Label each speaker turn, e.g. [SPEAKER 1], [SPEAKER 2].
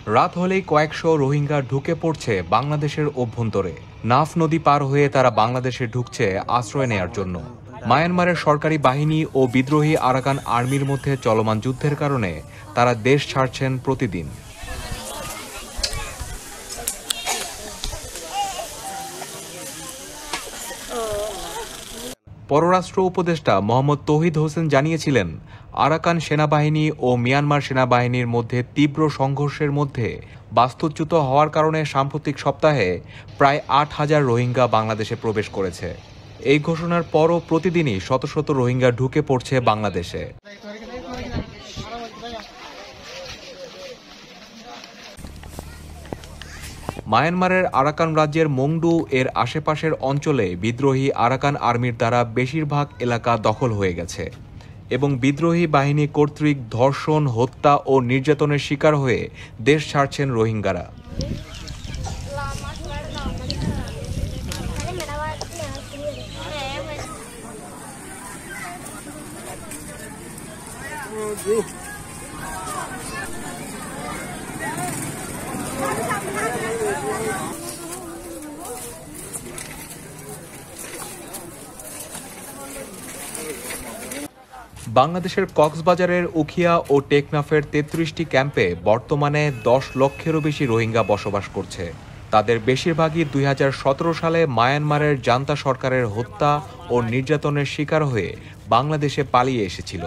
[SPEAKER 1] রাত হলেই কয়েকশো রোহিঙ্গা ঢুকে পড়ছে বাংলাদেশের অভ্যন্তরে। নাফ নদী পার হয়ে তারা বাংলাদেশে ঢুকছে আশ্রয় নেয়ার জন্য। মায়ানমারের সরকারি বাহিনী ও বিদ্রোহী আরাকান আর্মির মধ্যে চলমান যুদ্ধের কারণে তারা দেশ ছাড়ছেন প্রতিদিন। পররাষ্ট্র উপদেষ্টা মোহাম্মদ তৌহিদ হোসেন জানিয়েছিলেন, আরাকান সেনাবাহিনী ও মিয়ানমার সেনাবাহিনীর মধ্যে তীব্র সংঘর্ষের মধ্যে বাস্তুচ্যুত হওয়ার কারণে সাম্প্রতিক সপ্তাহে প্রায় ৮,০০০ রোহিঙ্গা বাংলাদেশে প্রবেশ করেছে। এই ঘোষণার পরও প্রতিদিনই শত শত রোহিঙ্গা ঢুকে পড়ছে বাংলাদেশে। মায়ানমারের আরাকান রাজ্যের মংডু এর আশেপাশের অঞ্চলে বিদ্রোহী আরাকান আর্মির দ্বারা বেশিরভাগ এলাকা দখল হয়ে গেছে এবং বিদ্রোহী বাহিনী কর্তৃক ধর্ষণ, হত্যা ও নির্যাতনের শিকার হয়ে দেশ ছাড়ছেন রোহিঙ্গারা। বাংলাদেশের কক্সবাজারের উখিয়া ও টেকনাফের ৩৩টি ক্যাম্পে বর্তমানে ১০ লক্ষেরও বেশি রোহিঙ্গা বসবাস করছে। তাদের বেশিরভাগই ২০১৭ সালে মায়ানমারের জান্তা সরকারের হত্যা ও নির্যাতনের শিকার হয়ে বাংলাদেশে পালিয়ে এসেছিল।